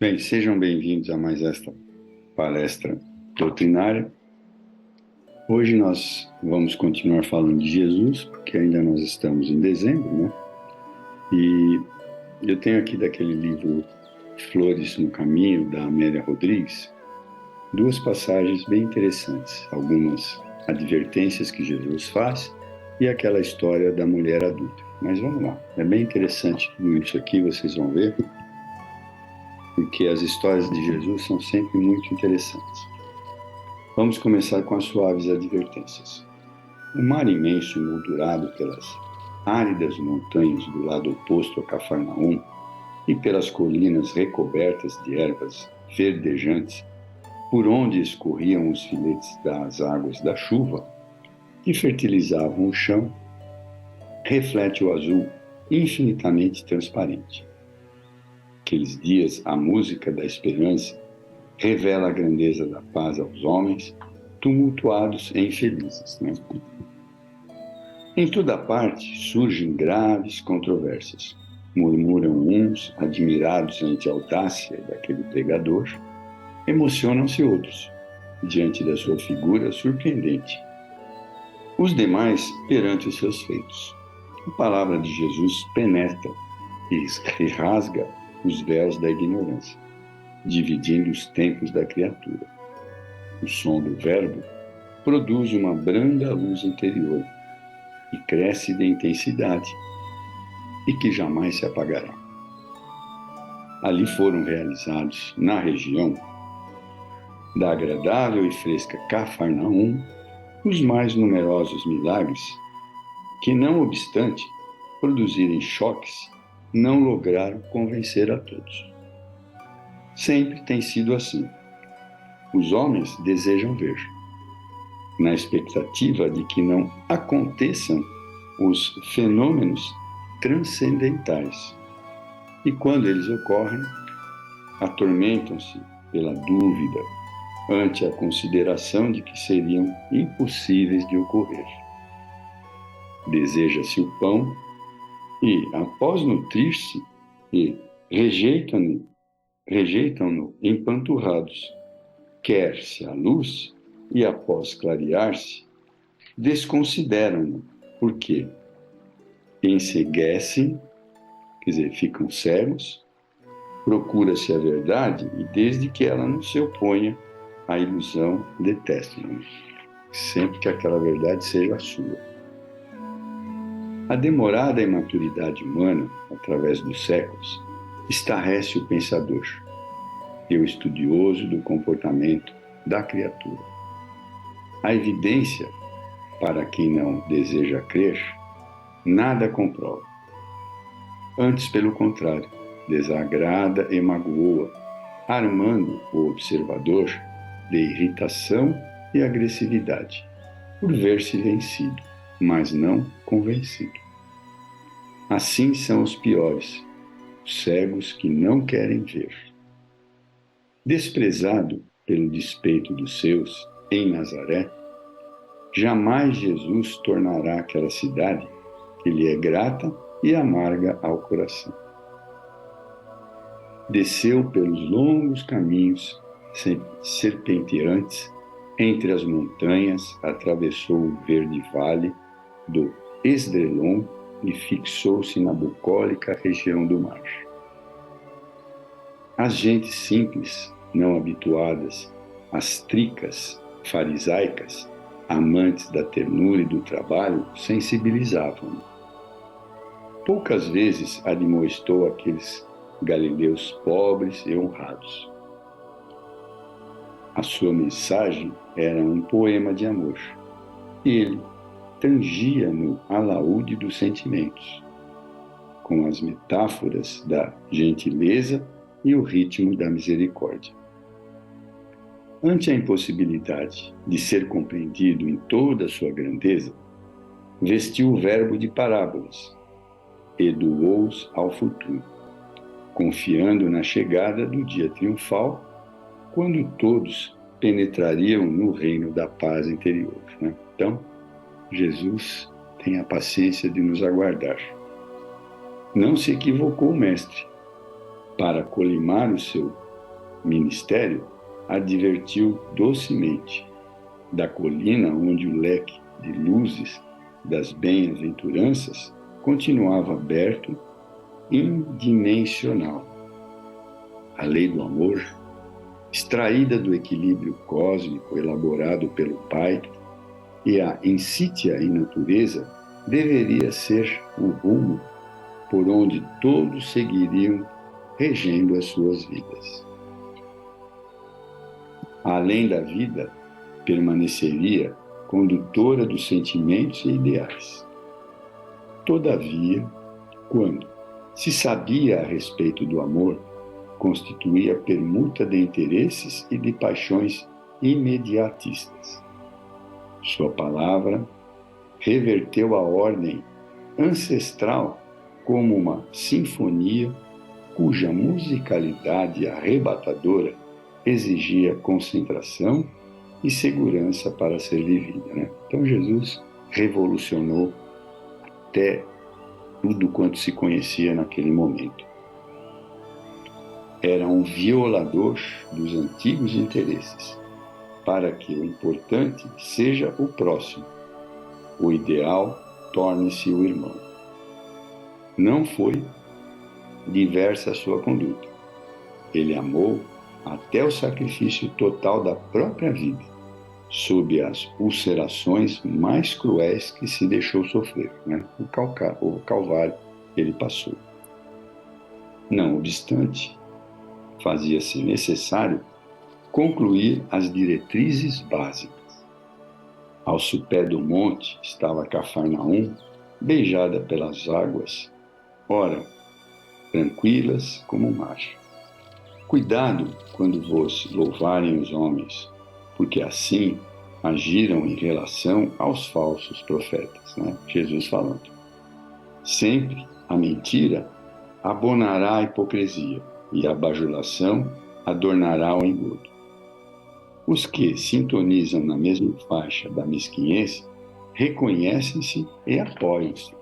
Bem, sejam bem-vindos a mais esta palestra doutrinária. Hoje nós vamos continuar falando de Jesus, porque ainda nós estamos em dezembro, né? E eu tenho aqui daquele livro Flores no Caminho, da Amélia Rodrigues, duas passagens bem interessantes, algumas advertências que Jesus faz e aquela história da mulher adulta. Mas vamos lá, é bem interessante tudo isso aqui, vocês vão ver, porque as histórias de Jesus são sempre muito interessantes. Vamos começar com as suaves advertências. O mar imenso e moldurado pelas áridas montanhas do lado oposto a Cafarnaum e pelas colinas recobertas de ervas verdejantes, por onde escorriam os filetes das águas da chuva, que fertilizavam o chão, reflete o azul infinitamente transparente. Aqueles dias, a música da esperança revela a grandeza da paz aos homens, tumultuados e infelizes, né? Em toda parte surgem graves controvérsias. Murmuram uns, admirados ante a audácia daquele pregador, emocionam-se outros, diante da sua figura surpreendente. Os demais perante os seus feitos. A palavra de Jesus penetra e rasga os véus da ignorância, dividindo os tempos da criatura. O som do verbo produz uma branda luz interior e cresce de intensidade e que jamais se apagará. Ali foram realizados, na região da agradável e fresca Cafarnaum, os mais numerosos milagres que, não obstante produzirem choques, não lograram convencer a todos. Sempre tem sido assim. Os homens desejam ver, na expectativa de que não aconteçam os fenômenos transcendentais. E quando eles ocorrem, atormentam-se pela dúvida ante a consideração de que seriam impossíveis de ocorrer. Deseja-se o pão e, após nutrir-se, rejeitam-no empanturrados. Quer-se a luz e, após clarear-se, desconsideram-no, porque enceguecem, quer dizer, ficam cegos, procura-se a verdade e, desde que ela não se oponha à ilusão, detestam-no, sempre que aquela verdade seja a sua. A demorada imaturidade humana, através dos séculos, estarrece o pensador e o estudioso do comportamento da criatura. A evidência, para quem não deseja crer, nada comprova. Antes, pelo contrário, desagrada e magoa, armando o observador de irritação e agressividade, por ver-se vencido, mas não convencido. Assim são os piores, os cegos que não querem ver. Desprezado pelo despeito dos seus em Nazaré, jamais Jesus tornará aquela cidade que lhe é grata e amarga ao coração. Desceu pelos longos caminhos serpenteantes entre as montanhas, atravessou o verde vale do Esdrelon e fixou-se na bucólica região do mar. As gentes simples, não habituadas às tricas farisaicas, amantes da ternura e do trabalho, sensibilizavam-no. Poucas vezes admoestou aqueles galileus pobres e honrados. A sua mensagem era um poema de amor, e ele tangia no alaúde dos sentimentos, com as metáforas da gentileza e o ritmo da misericórdia. Ante a impossibilidade de ser compreendido em toda a sua grandeza, vestiu o verbo de parábolas e doou-os ao futuro, confiando na chegada do dia triunfal, quando todos penetrariam no reino da paz interior, né? Então, Jesus tem a paciência de nos aguardar. Não se equivocou o mestre. Para colimar o seu ministério, advertiu docemente: da colina onde o leque de luzes das bem-aventuranças continuava aberto, indimensional. A lei do amor, extraída do equilíbrio cósmico elaborado pelo Pai, e a insítia em natureza, deveria ser o rumo por onde todos seguiriam regendo as suas vidas. Além da vida, permaneceria condutora dos sentimentos e ideais. Todavia, quando se sabia a respeito do amor, constituía permuta de interesses e de paixões imediatistas. Sua palavra reverteu a ordem ancestral como uma sinfonia cuja musicalidade arrebatadora exigia concentração e segurança para ser vivida, né? Então Jesus revolucionou até tudo quanto se conhecia naquele momento. Era um violador dos antigos interesses, para que o importante seja o próximo, o ideal torne-se o irmão. Não foi diversa a sua conduta. Ele amou até o sacrifício total da própria vida, sob as ulcerações mais cruéis que se deixou sofrer, né? O calvário ele passou. Não obstante, fazia-se necessário concluir as diretrizes básicas. Ao sopé do monte estava Cafarnaum, beijada pelas águas, ora, tranquilas como o mar. Cuidado quando vos louvarem os homens, porque assim agiram em relação aos falsos profetas, né? Jesus falando. Sempre a mentira abonará a hipocrisia e a bajulação adornará o engodo. Os que sintonizam na mesma faixa da mesquinhez reconhecem-se e apoiam-se.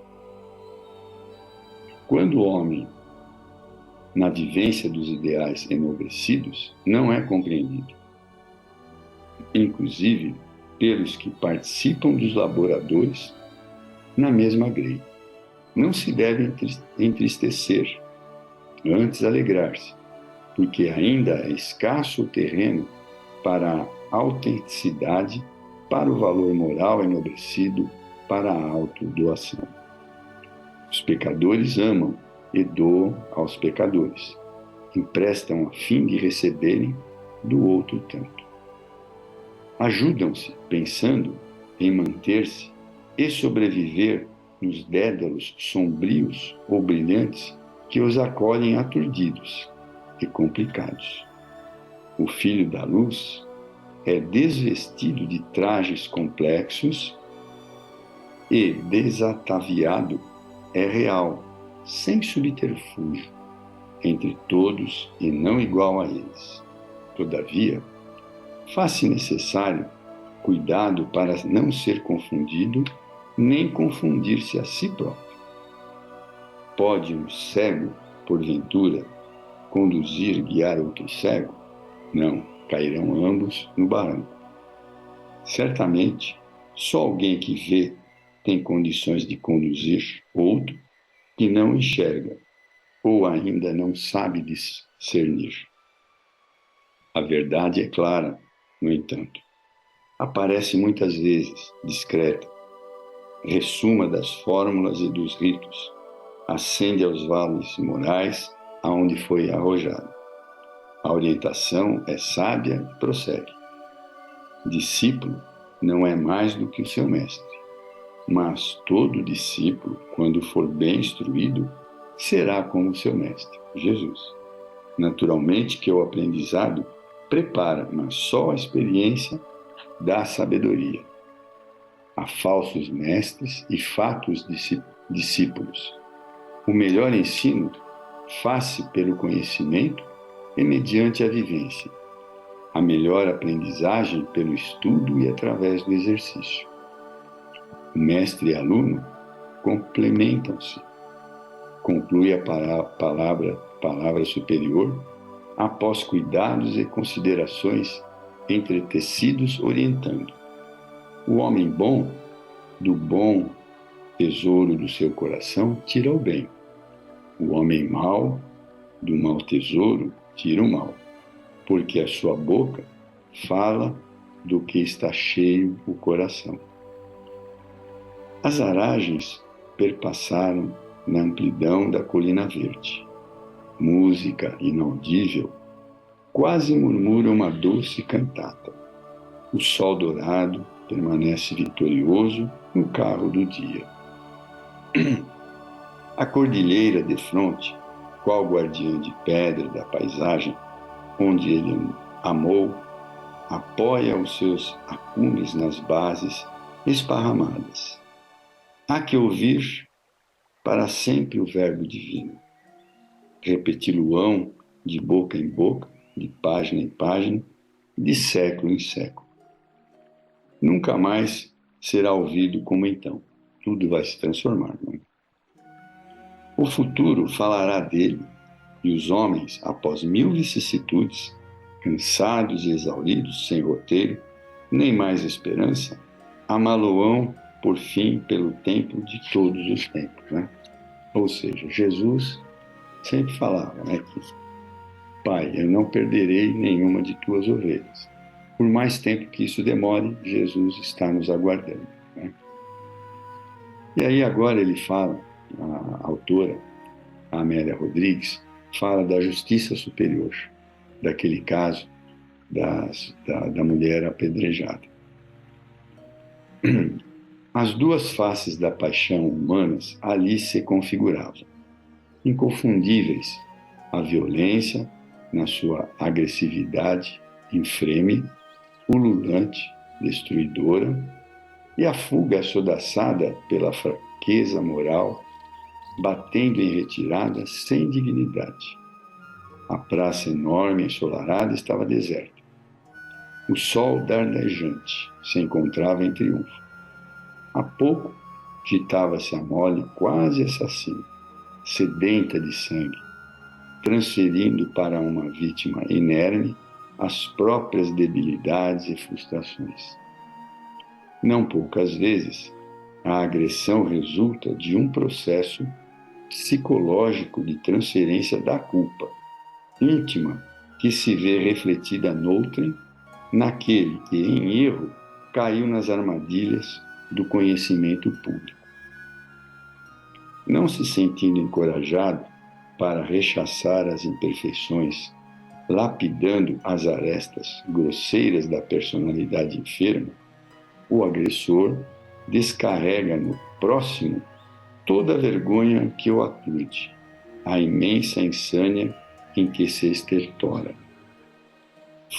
Quando o homem, na vivência dos ideais enobrecidos, não é compreendido, inclusive pelos que participam dos laboradores na mesma grei. Não se deve entristecer, antes alegrar-se, porque ainda é escasso o terreno para a autenticidade, para o valor moral enobrecido, para a autodoação. Os pecadores amam e doam aos pecadores, emprestam a fim de receberem do outro tanto. Ajudam-se pensando em manter-se e sobreviver nos dédalos sombrios ou brilhantes que os acolhem aturdidos e complicados. O filho da luz é desvestido de trajes complexos e desataviado é real, sem subterfúgio, entre todos e não igual a eles. Todavia, faz-se necessário cuidado para não ser confundido, nem confundir-se a si próprio. Pode um cego, porventura, conduzir, guiar outro cego? Não, cairão ambos no barranco. Certamente, só alguém que vê tem condições de conduzir outro que não enxerga ou ainda não sabe discernir. A verdade é clara, no entanto. Aparece muitas vezes, discreta, ressuma das fórmulas e dos ritos, ascende aos vales morais aonde foi arrojado. A orientação é sábia e prossegue. Discípulo não é mais do que o seu mestre, mas todo discípulo, quando for bem instruído, será como o seu mestre, Jesus. Naturalmente que o aprendizado prepara, mas só a experiência dá sabedoria. Há falsos mestres e fatos discípulos. O melhor ensino faz-se pelo conhecimento e mediante a vivência. A melhor aprendizagem pelo estudo e através do exercício. O mestre e aluno complementam-se. Conclui a palavra superior após cuidados e considerações entretecidos orientando. O homem bom, do bom tesouro do seu coração, tira o bem. O homem mau, do mau tesouro, tira o mal, porque a sua boca fala do que está cheio o coração. As aragens perpassaram na amplidão da colina verde. Música inaudível, quase murmura uma doce cantata. O sol dourado permanece vitorioso no carro do dia. A cordilheira defronte, qual guardiã de pedra da paisagem, onde ele amou, apoia os seus acumes nas bases esparramadas. Há que ouvir para sempre o verbo divino, repeti-lo-ão de boca em boca, de página em página, de século em século. Nunca mais será ouvido como então. Tudo vai se transformar, não é? O futuro falará dele, e os homens, após 1000 vicissitudes, cansados e exauridos, sem roteiro, nem mais esperança, amá-lo-ão por fim pelo tempo de todos os tempos, né? Ou seja, Jesus sempre falava, né, que Pai, eu não perderei nenhuma de tuas ovelhas. Por mais tempo que isso demore, Jesus está nos aguardando, né? E aí agora ele fala, a autora, a Amélia Rodrigues, fala da justiça superior, daquele caso da mulher apedrejada. As duas faces da paixão humanas ali se configuravam, inconfundíveis, a violência na sua agressividade infreme, ululante, destruidora, e a fuga assodaçada pela fraqueza moral, batendo em retirada sem dignidade. A praça enorme, ensolarada, estava deserta. O sol dardejante se encontrava em triunfo. Há pouco, agitava-se a mole quase assassina, sedenta de sangue, transferindo para uma vítima inerme as próprias debilidades e frustrações. Não poucas vezes, a agressão resulta de um processo psicológico de transferência da culpa, íntima, que se vê refletida noutrem, naquele que, em erro, caiu nas armadilhas do conhecimento público. Não se sentindo encorajado para rechaçar as imperfeições, lapidando as arestas grosseiras da personalidade enferma, o agressor descarrega no próximo toda a vergonha que o aturde, a imensa insânia em que se estertora.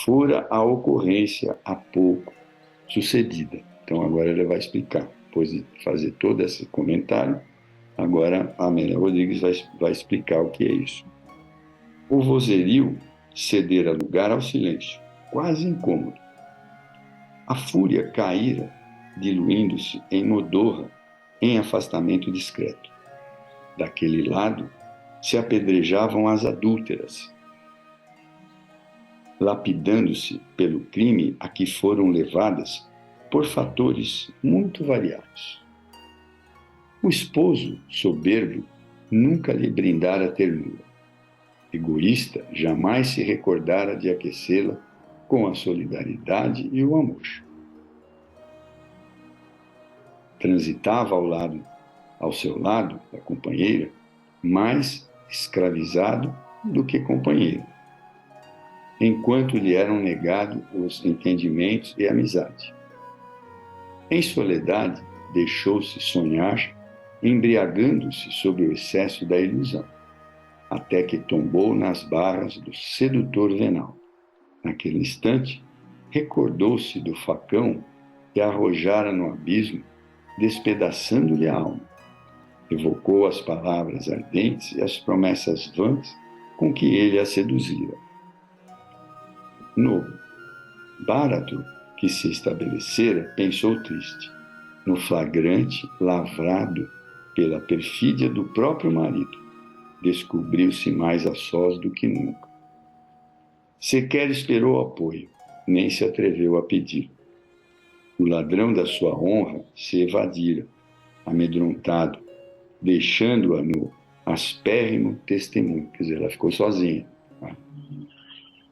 Fora a ocorrência há pouco sucedida. Então agora ele vai explicar, depois de fazer todo esse comentário, agora a Amélia Rodrigues vai explicar o que é isso. O vozerio cedera lugar ao silêncio, quase incômodo. A fúria caíra, diluindo-se em modorra, em afastamento discreto. Daquele lado se apedrejavam as adúlteras, lapidando-se pelo crime a que foram levadas por fatores muito variados. O esposo, soberbo, nunca lhe brindara ternura. Egoísta, jamais se recordara de aquecê-la com a solidariedade e o amor. Transitava ao seu lado, da companheira, mais escravizado do que companheiro, enquanto lhe eram negados os entendimentos e a amizade. Em soledade, deixou-se sonhar, embriagando-se sob o excesso da ilusão, até que tombou nas barras do sedutor venal. Naquele instante, recordou-se do facão que a arrojara no abismo, despedaçando-lhe a alma. Evocou as palavras ardentes e as promessas vãs com que ele a seduzira. No báratro que se estabelecera, pensou triste, no flagrante lavrado pela perfídia do próprio marido, descobriu-se mais a sós do que nunca. Sequer esperou apoio, nem se atreveu a pedir. O ladrão da sua honra se evadira, amedrontado, deixando-a no aspérrimo testemunho. Quer dizer, ela ficou sozinha.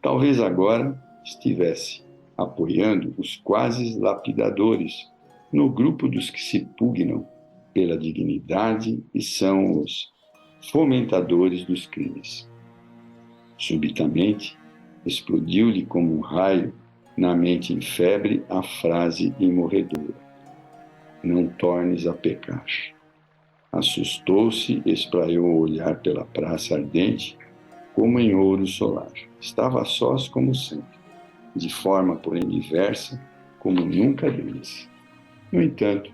Talvez agora estivesse apoiando os quase lapidadores no grupo dos que se pugnam pela dignidade e são os fomentadores dos crimes. Subitamente, explodiu-lhe como um raio na mente em febre a frase imorredora: não tornes a pecar. Assustou-se, espraiou o olhar pela praça ardente, como em ouro solar. Estava a sós como sempre, de forma, porém, diversa, como nunca antes. No entanto,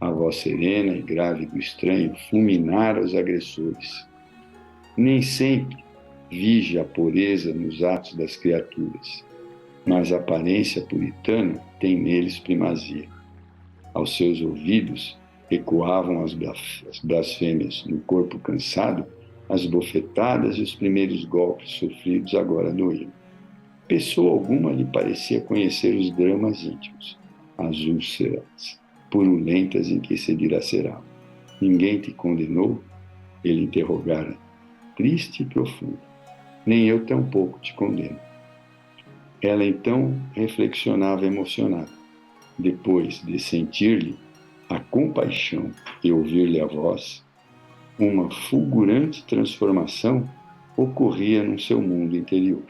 a voz serena e grave do estranho fulminara os agressores. Nem sempre vige a pureza nos atos das criaturas, mas a aparência puritana tem neles primazia. Aos seus ouvidos ecoavam as blasfêmias, no corpo cansado, as bofetadas e os primeiros golpes sofridos agora doíam. Pessoa alguma lhe parecia conhecer os dramas íntimos, as úlceras purulentas em que se dilacerava. Ninguém te condenou? Ele interrogara, triste e profundo. Nem eu tampouco te condeno. Ela então reflexionava emocionada. Depois de sentir-lhe a compaixão e ouvir-lhe a voz, uma fulgurante transformação ocorria no seu mundo interior.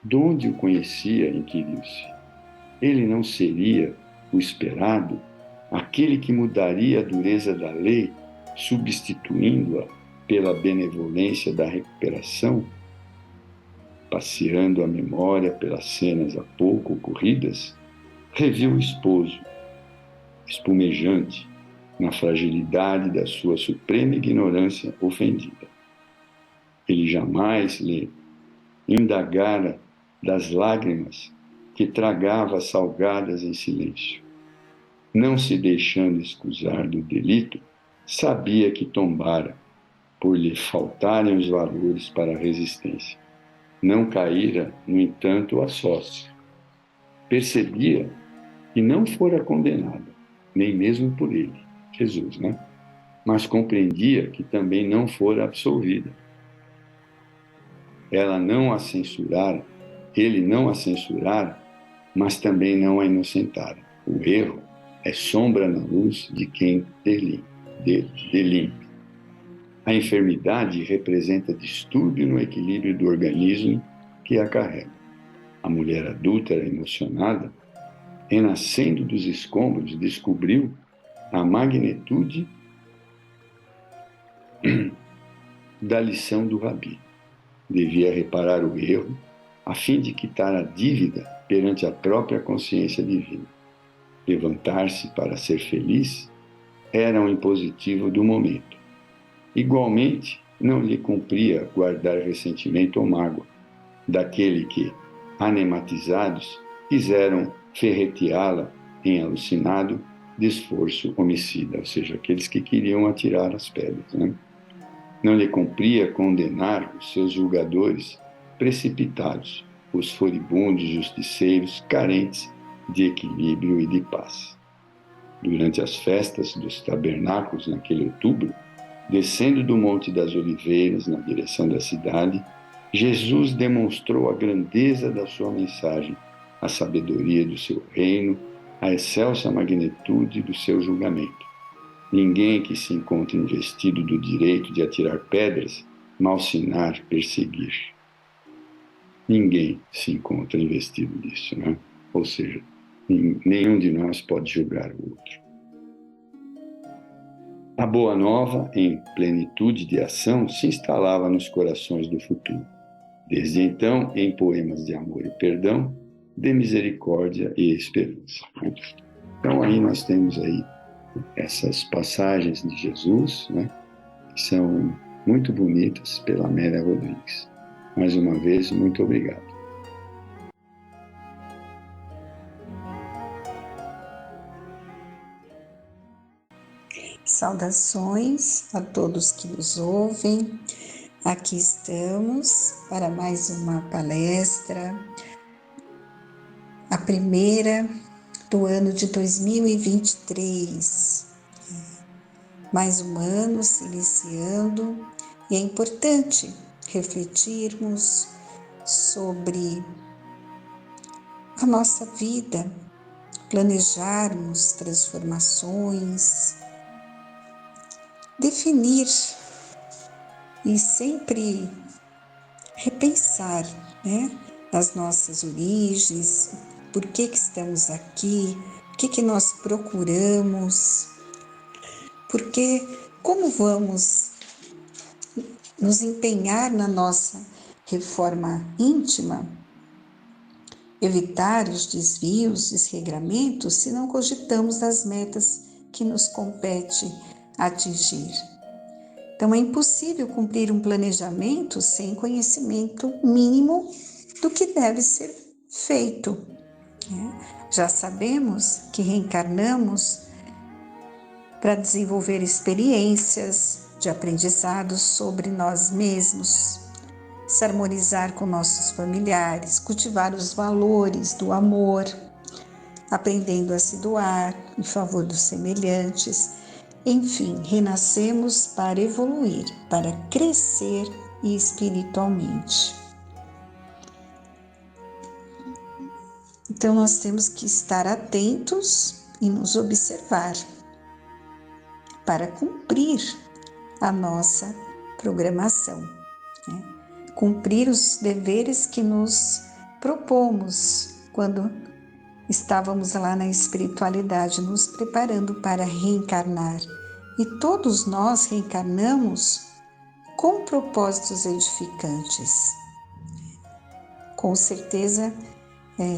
Donde o conhecia, inquiriu-se. Ele não seria o esperado, aquele que mudaria a dureza da lei, substituindo-a pela benevolência da recuperação? Passeando a memória pelas cenas há pouco ocorridas, reviu o esposo, espumejante, na fragilidade da sua suprema ignorância ofendida. Ele jamais lhe indagara das lágrimas que tragava salgadas em silêncio. Não se deixando escusar do delito, sabia que tombara, por lhe faltarem os valores para a resistência. Não caíra, no entanto, a sós. Percebia que não fora condenada, nem mesmo por ele, Jesus, né? Mas compreendia que também não fora absolvida. Ela não a censurara, ele não a censurara, mas também não a inocentara. O erro é sombra na luz de quem delimpa. A enfermidade representa distúrbio no equilíbrio do organismo que a carrega. A mulher adúltera emocionada, renascendo dos escombros, descobriu a magnitude da lição do Rabi. Devia reparar o erro a fim de quitar a dívida perante a própria consciência divina. Levantar-se para ser feliz era um impositivo do momento. Igualmente, não lhe cumpria guardar ressentimento ou mágoa daquele que, anematizados, quiseram ferreteá-la em alucinado de esforço homicida, ou seja, aqueles que queriam atirar as pedras, né? Não lhe cumpria condenar os seus julgadores precipitados, os furibundos justiceiros carentes de equilíbrio e de paz. Durante as festas dos tabernáculos naquele outubro, descendo do Monte das Oliveiras na direção da cidade, Jesus demonstrou a grandeza da sua mensagem, a sabedoria do seu reino, a excelsa magnitude do seu julgamento. Ninguém que se encontre investido do direito de atirar pedras, malsinar, perseguir. Ninguém se encontra investido disso, né? Ou seja, nenhum de nós pode julgar o outro. A boa nova, em plenitude de ação, se instalava nos corações do futuro. Desde então, em poemas de amor e perdão, de misericórdia e esperança. Então aí nós temos aí essas passagens de Jesus, né, que são muito bonitas, pela Amélia Rodrigues. Mais uma vez, muito obrigado. Saudações a todos que nos ouvem. Aqui estamos para mais uma palestra, a primeira do ano de 2023. Mais um ano se iniciando e é importante refletirmos sobre a nossa vida, planejarmos transformações, definir e sempre repensar, as nossas origens, por que estamos aqui, o que nós procuramos, porque como vamos nos empenhar na nossa reforma íntima, evitar os desvios, desregramentos, se não cogitamos das metas que nos compete atingir. Então, é impossível cumprir um planejamento sem conhecimento mínimo do que deve ser feito. Já sabemos que reencarnamos para desenvolver experiências de aprendizado sobre nós mesmos, se harmonizar com nossos familiares, cultivar os valores do amor, aprendendo a se doar em favor dos semelhantes. Enfim, renascemos para evoluir, para crescer espiritualmente. Então, nós temos que estar atentos e nos observar para cumprir a nossa programação, cumprir os deveres que nos propomos quando estávamos lá na espiritualidade, nos preparando para reencarnar. E todos nós reencarnamos com propósitos edificantes, com certeza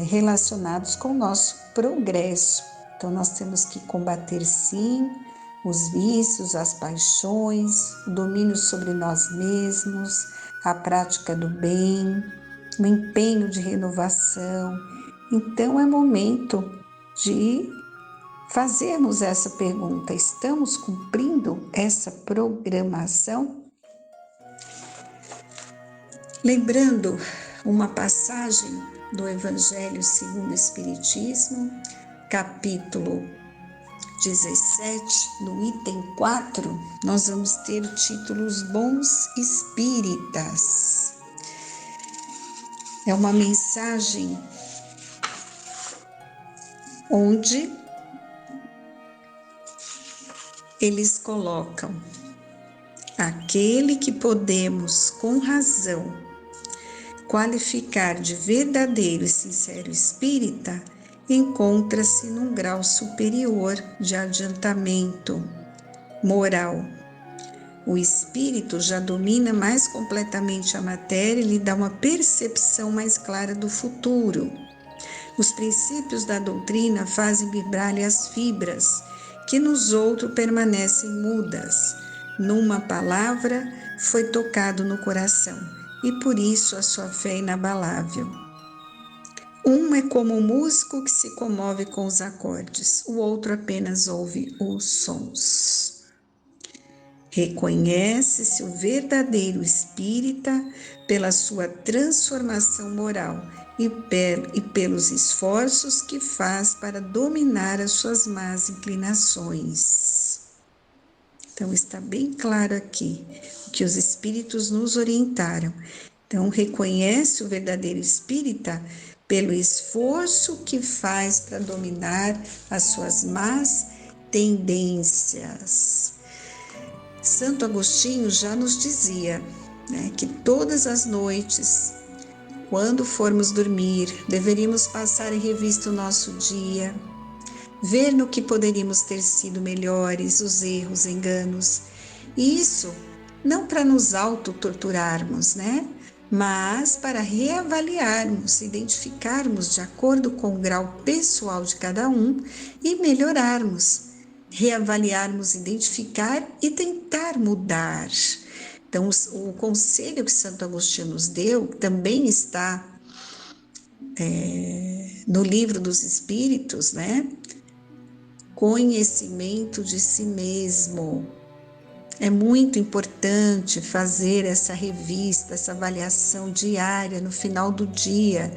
relacionados com o nosso progresso. Então, nós temos que combater, sim, os vícios, as paixões, o domínio sobre nós mesmos, a prática do bem, o empenho de renovação. Então, é momento de fazermos essa pergunta: estamos cumprindo essa programação? Lembrando uma passagem do Evangelho segundo o Espiritismo, capítulo 17, no item 4, nós vamos ter o título Os Bons Espíritas. É uma mensagem onde eles colocam: aquele que podemos, com razão, qualificar de verdadeiro e sincero espírita, encontra-se num grau superior de adiantamento moral. O espírito já domina mais completamente a matéria e lhe dá uma percepção mais clara do futuro. Os princípios da doutrina fazem vibrar-lhe as fibras, que nos outros permanecem mudas. Numa palavra, foi tocado no coração, e por isso a sua fé é inabalável. Um é como o músico que se comove com os acordes, o outro apenas ouve os sons. Reconhece-se o verdadeiro espírita pela sua transformação moral e pelos esforços que faz para dominar as suas más inclinações. Então, está bem claro aqui o que os espíritos nos orientaram. Então, reconhece o verdadeiro espírita pelo esforço que faz para dominar as suas más tendências. Santo Agostinho já nos dizia, que todas as noites, quando formos dormir, deveríamos passar em revista o nosso dia, ver no que poderíamos ter sido melhores, os erros, enganos. E isso não para nos autotorturarmos, mas para reavaliarmos, identificarmos de acordo com o grau pessoal de cada um e melhorarmos, reavaliarmos, identificar e tentar mudar. Então, o conselho que Santo Agostinho nos deu também está no Livro dos Espíritos, Conhecimento de si mesmo. É muito importante fazer essa revista, essa avaliação diária no final do dia,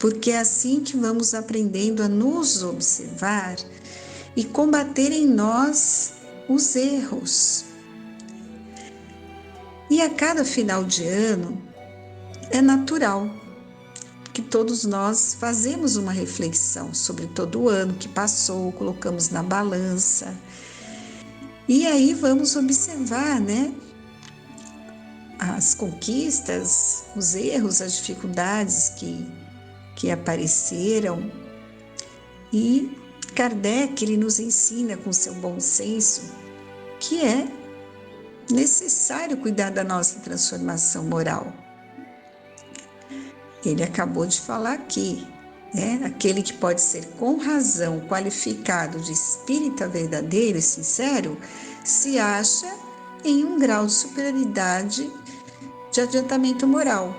porque é assim que vamos aprendendo a nos observar e combater em nós os erros. E a cada final de ano é natural que todos nós fazemos uma reflexão sobre todo o ano que passou, colocamos na balança. E aí vamos observar, né, as conquistas, os erros, as dificuldades que apareceram. E Kardec, ele nos ensina com seu bom senso que é necessário cuidar da nossa transformação moral. Ele acabou de falar aqui, né? Aquele que pode ser com razão qualificado de espírita verdadeiro e sincero, se acha em um grau de superioridade de adiantamento moral.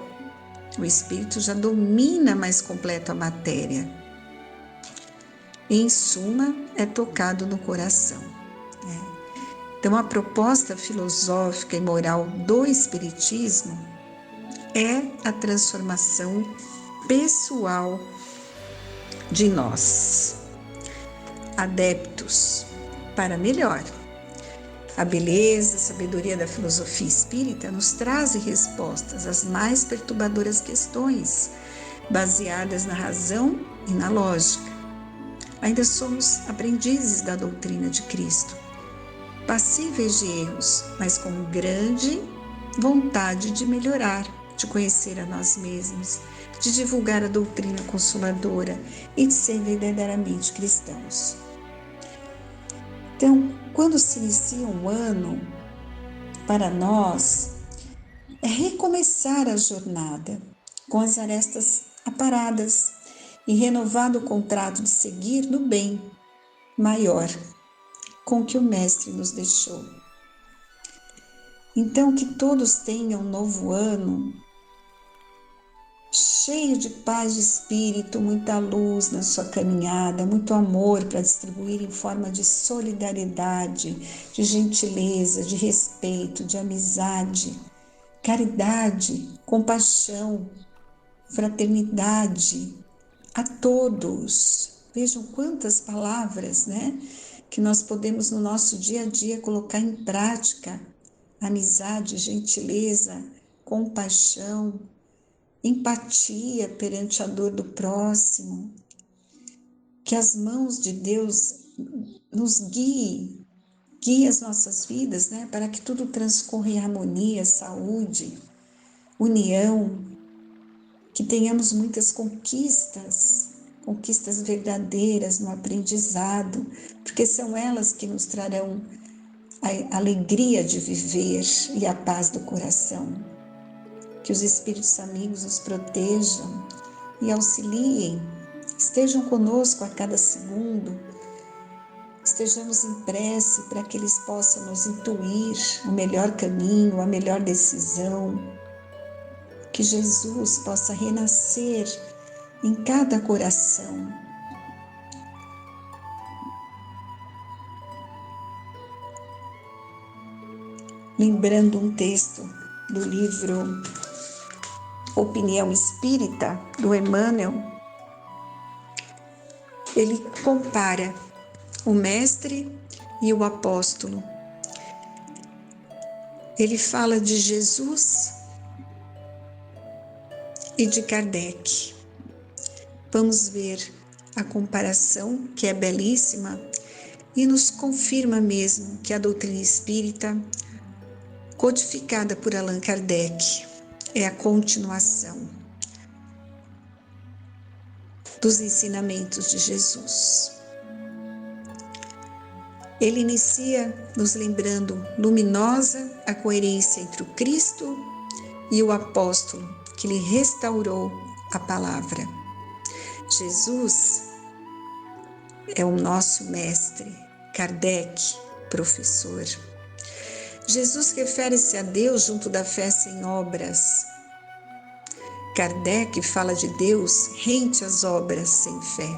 O espírito já domina mais completo a matéria. Em suma, é tocado no coração. Então, a proposta filosófica e moral do espiritismo é a transformação pessoal de nós, adeptos para melhor. A beleza, a sabedoria da filosofia espírita nos traz respostas às mais perturbadoras questões, baseadas na razão e na lógica. Ainda somos aprendizes da doutrina de Cristo, passíveis de erros, mas com grande vontade de melhorar, de conhecer a nós mesmos, de divulgar a doutrina consoladora e de ser verdadeiramente cristãos. Então, quando se inicia um ano, para nós, é recomeçar a jornada com as arestas aparadas e renovado o contrato de seguir no bem maior com que o Mestre nos deixou. Então, que todos tenham um novo ano cheio de paz de espírito, muita luz na sua caminhada, muito amor para distribuir em forma de solidariedade, de gentileza, de respeito, de amizade, caridade, compaixão, fraternidade a todos. Vejam quantas palavras, né, que nós podemos no nosso dia a dia colocar em prática. Amizade, gentileza, compaixão, empatia perante a dor do próximo. Que as mãos de Deus nos guie as nossas vidas, né, para que tudo transcorra em harmonia, saúde, união, que tenhamos muitas conquistas verdadeiras no aprendizado, porque são elas que nos trarão a alegria de viver e a paz do coração. Que os espíritos amigos nos protejam e auxiliem, estejam conosco a cada segundo, estejamos em prece para que eles possam nos intuir o melhor caminho, a melhor decisão. Que Jesus possa renascer em cada coração. Lembrando um texto do livro Opinião Espírita, do Emmanuel, ele compara o mestre e o apóstolo. Ele fala de Jesus e de Kardec. Vamos ver a comparação, que é belíssima, e nos confirma mesmo que a doutrina espírita, codificada por Allan Kardec, é a continuação dos ensinamentos de Jesus. Ele inicia nos lembrando luminosa a coerência entre o Cristo e o apóstolo que lhe restaurou a palavra. Jesus é o nosso mestre, Kardec, professor. Jesus refere-se a Deus junto da fé sem obras. Kardec fala de Deus rente às obras sem fé.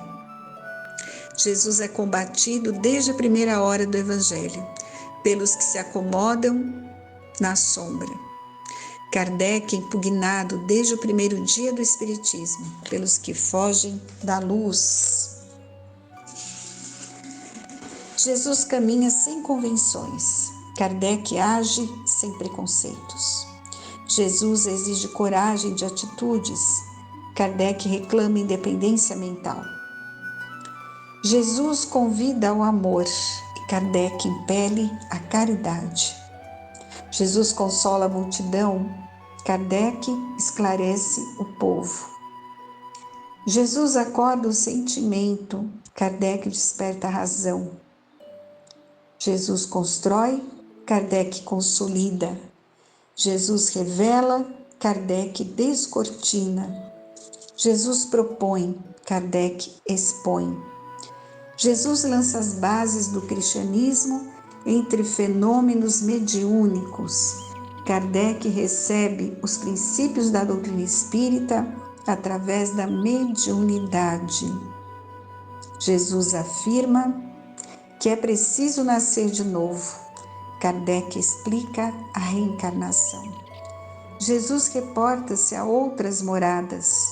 Jesus é combatido desde a primeira hora do Evangelho pelos que se acomodam na sombra. Kardec é impugnado desde o primeiro dia do Espiritismo pelos que fogem da luz. Jesus caminha sem convenções. Kardec age sem preconceitos. Jesus exige coragem de atitudes. Kardec reclama independência mental. Jesus convida ao amor e Kardec impele a caridade. Jesus consola a multidão, Kardec esclarece o povo. Jesus acorda o sentimento, Kardec desperta a razão. Jesus constrói, Kardec consolida. Jesus revela, Kardec descortina. Jesus propõe, Kardec expõe. Jesus lança as bases do cristianismo entre fenômenos mediúnicos. Kardec recebe os princípios da doutrina espírita através da mediunidade. Jesus afirma que é preciso nascer de novo. Kardec explica a reencarnação. Jesus reporta-se a outras moradas.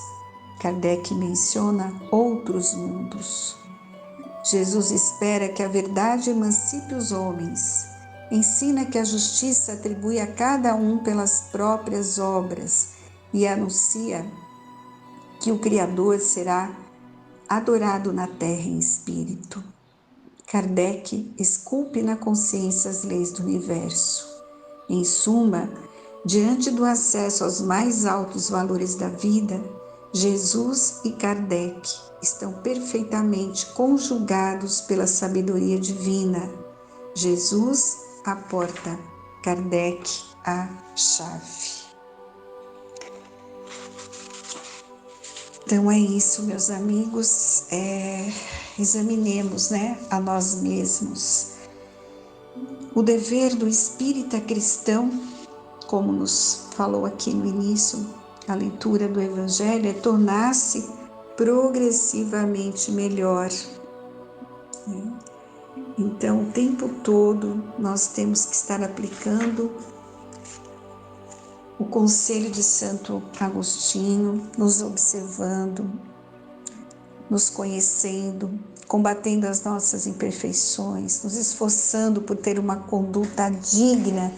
Kardec menciona outros mundos. Jesus espera que a verdade emancipe os homens. Ensina que a justiça atribui a cada um pelas próprias obras e anuncia que o Criador será adorado na terra em espírito. Kardec esculpe na consciência as leis do universo. Em suma, diante do acesso aos mais altos valores da vida, Jesus e Kardec estão perfeitamente conjugados pela sabedoria divina. Jesus, a porta, Kardec, a chave. Então é isso, meus amigos, examinemos, a nós mesmos. O dever do espírita cristão, como nos falou aqui no início, a leitura do Evangelho, é tornar-se progressivamente melhor. Então, o tempo todo, nós temos que estar aplicando o conselho de Santo Agostinho, nos observando, nos conhecendo, combatendo as nossas imperfeições, nos esforçando por ter uma conduta digna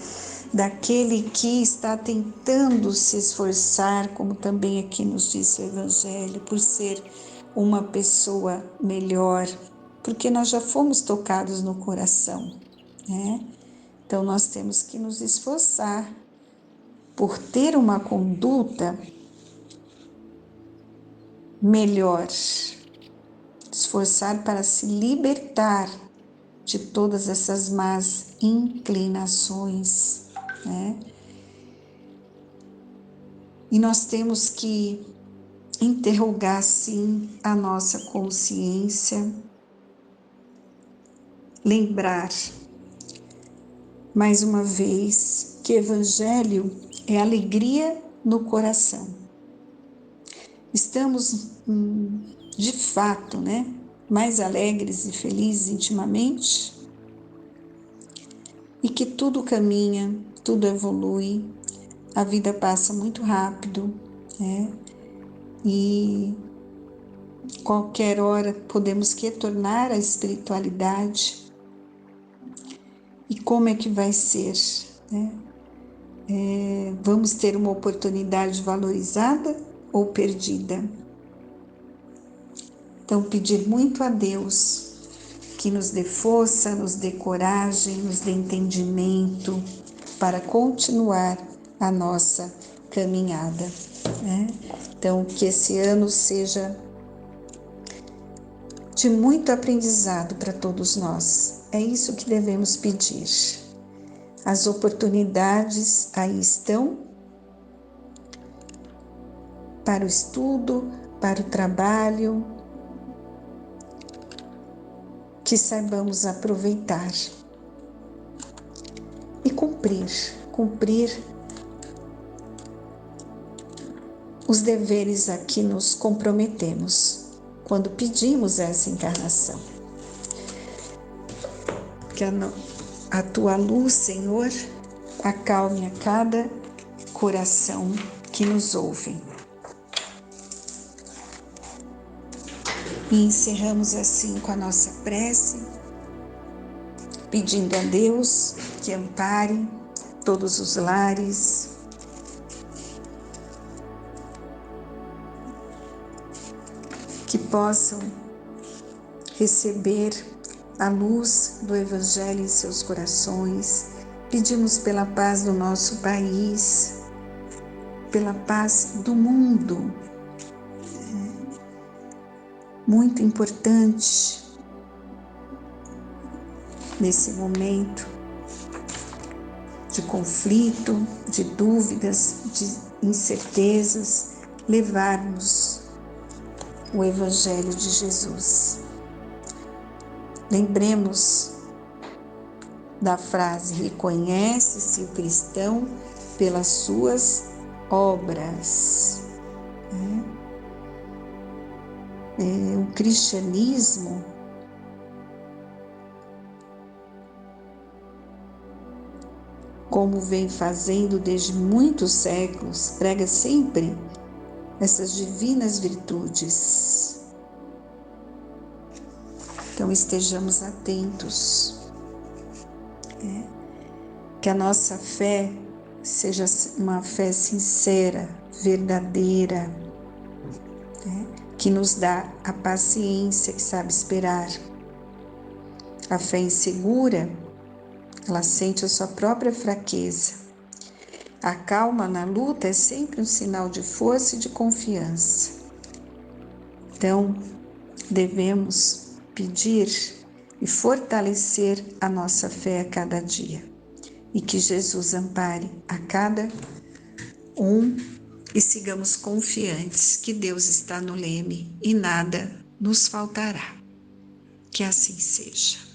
daquele que está tentando se esforçar, como também aqui nos diz o Evangelho, por ser uma pessoa melhor, porque nós já fomos tocados no coração, Então nós temos que nos esforçar por ter uma conduta melhor, esforçar para se libertar de todas essas más inclinações, E nós temos que interrogar, sim, a nossa consciência, lembrar, mais uma vez, que Evangelho é alegria no coração. Estamos, de fato, mais alegres e felizes intimamente, e que tudo caminha, tudo evolui, a vida passa muito rápido, E qualquer hora podemos retornar à espiritualidade. E como é que vai ser, Vamos ter uma oportunidade valorizada ou perdida? Então, pedir muito a Deus que nos dê força, nos dê coragem, nos dê entendimento para continuar a nossa caminhada, Então, que esse ano seja de muito aprendizado para todos nós. É isso que devemos pedir. As oportunidades aí estão para o estudo, para o trabalho, que saibamos aproveitar e cumprir os deveres a que nos comprometemos quando pedimos essa encarnação. a tua luz, Senhor, acalme a cada coração que nos ouve. E encerramos assim com a nossa prece, pedindo a Deus que ampare todos os lares, que possam receber a luz do Evangelho em seus corações. Pedimos pela paz do nosso país, pela paz do mundo. Muito importante nesse momento de conflito, de dúvidas, de incertezas, levarmos o Evangelho de Jesus. Lembremos da frase: reconhece-se o cristão pelas suas obras. O cristianismo como vem fazendo desde muitos séculos, prega sempre essas divinas virtudes. Então estejamos atentos, que a nossa fé seja uma fé sincera, verdadeira, que nos dá a paciência que sabe esperar. A fé insegura, ela sente a sua própria fraqueza. A calma na luta é sempre um sinal de força e de confiança. Então, devemos pedir e fortalecer a nossa fé a cada dia. E que Jesus ampare a cada um e sigamos confiantes que Deus está no leme e nada nos faltará. Que assim seja.